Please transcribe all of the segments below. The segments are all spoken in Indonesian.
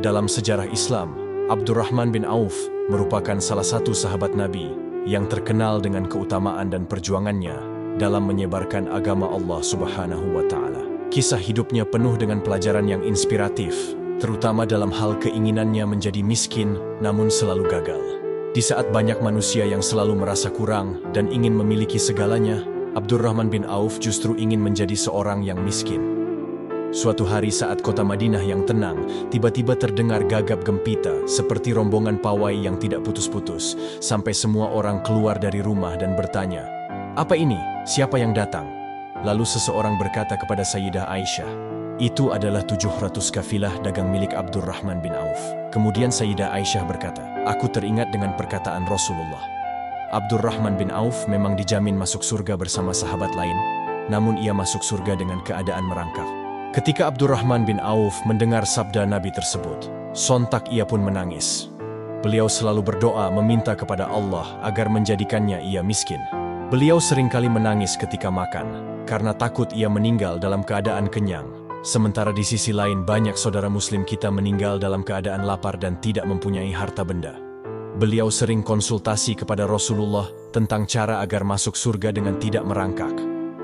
Dalam sejarah Islam, Abdurrahman bin Auf merupakan salah satu sahabat Nabi yang terkenal dengan keutamaan dan perjuangannya dalam menyebarkan agama Allah Subhanahu wa Ta'ala. Kisah hidupnya penuh dengan pelajaran yang inspiratif, terutama dalam hal keinginannya menjadi miskin namun selalu gagal. Di saat banyak manusia yang selalu merasa kurang dan ingin memiliki segalanya, Abdurrahman bin Auf justru ingin menjadi seorang yang miskin. Suatu hari saat kota Madinah yang tenang, tiba-tiba terdengar gagap gempita seperti rombongan pawai yang tidak putus-putus, sampai semua orang keluar dari rumah dan bertanya, "Apa ini? Siapa yang datang?" Lalu seseorang berkata kepada Sayyidah Aisyah, "Itu adalah 700 kafilah dagang milik Abdurrahman bin Auf." Kemudian Sayyidah Aisyah berkata, "Aku teringat dengan perkataan Rasulullah. Abdurrahman bin Auf memang dijamin masuk surga bersama sahabat lain, namun ia masuk surga dengan keadaan merangkak." Ketika Abdurrahman bin Auf mendengar sabda Nabi tersebut, sontak ia pun menangis. Beliau selalu berdoa meminta kepada Allah agar menjadikannya ia miskin. Beliau seringkali menangis ketika makan, karena takut ia meninggal dalam keadaan kenyang. Sementara di sisi lain banyak saudara muslim kita meninggal dalam keadaan lapar dan tidak mempunyai harta benda. Beliau sering konsultasi kepada Rasulullah tentang cara agar masuk surga dengan tidak merangkak.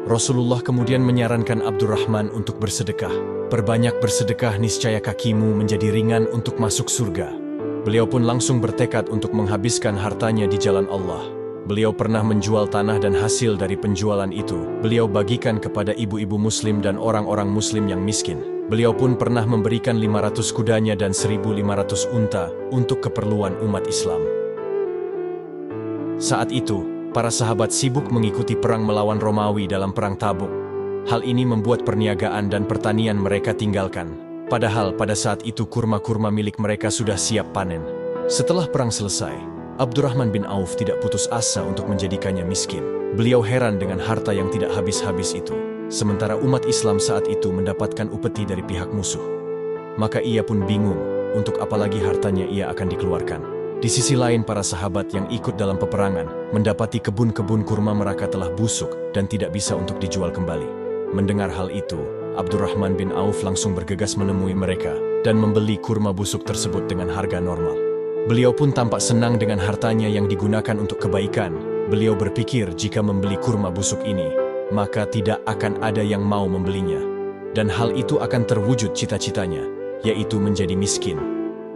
Rasulullah kemudian menyarankan Abdurrahman untuk bersedekah. "Perbanyak bersedekah, niscaya kakimu menjadi ringan untuk masuk surga." Beliau pun langsung bertekad untuk menghabiskan hartanya di jalan Allah. Beliau pernah menjual tanah dan hasil dari penjualan itu beliau bagikan kepada ibu-ibu muslim dan orang-orang muslim yang miskin. Beliau pun pernah memberikan 500 kudanya dan 1.500 unta untuk keperluan umat Islam. Saat itu, para sahabat sibuk mengikuti perang melawan Romawi dalam perang Tabuk. Hal ini membuat perniagaan dan pertanian mereka tinggalkan. Padahal pada saat itu kurma-kurma milik mereka sudah siap panen. Setelah perang selesai, Abdurrahman bin Auf tidak putus asa untuk menjadikannya miskin. Beliau heran dengan harta yang tidak habis-habis itu, sementara umat Islam saat itu mendapatkan upeti dari pihak musuh. Maka ia pun bingung, untuk apalagi hartanya ia akan dikeluarkan. Di sisi lain, para sahabat yang ikut dalam peperangan mendapati kebun-kebun kurma mereka telah busuk dan tidak bisa untuk dijual kembali. Mendengar hal itu, Abdurrahman bin Auf langsung bergegas menemui mereka dan membeli kurma busuk tersebut dengan harga normal. Beliau pun tampak senang dengan hartanya yang digunakan untuk kebaikan. Beliau berpikir jika membeli kurma busuk ini, maka tidak akan ada yang mau membelinya. Dan hal itu akan terwujud cita-citanya, yaitu menjadi miskin.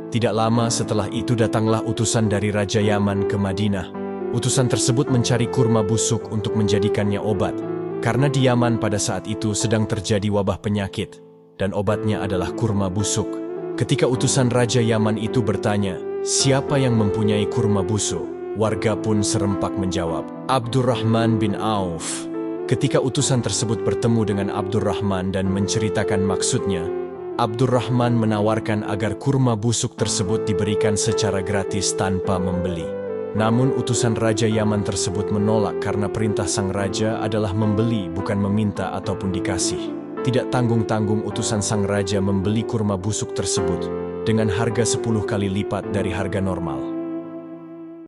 Tidak lama setelah itu datanglah utusan dari Raja Yaman ke Madinah. Utusan tersebut mencari kurma busuk untuk menjadikannya obat, karena di Yaman pada saat itu sedang terjadi wabah penyakit, dan obatnya adalah kurma busuk. Ketika utusan Raja Yaman itu bertanya, "Siapa yang mempunyai kurma busuk?" Warga pun serempak menjawab, "Abdurrahman bin Auf." Ketika utusan tersebut bertemu dengan Abdurrahman dan menceritakan maksudnya, Abdurrahman menawarkan agar kurma busuk tersebut diberikan secara gratis tanpa membeli. Namun utusan Raja Yaman tersebut menolak karena perintah sang raja adalah membeli, bukan meminta ataupun dikasih. Tidak tanggung-tanggung utusan sang raja membeli kurma busuk tersebut dengan harga 10 kali lipat dari harga normal.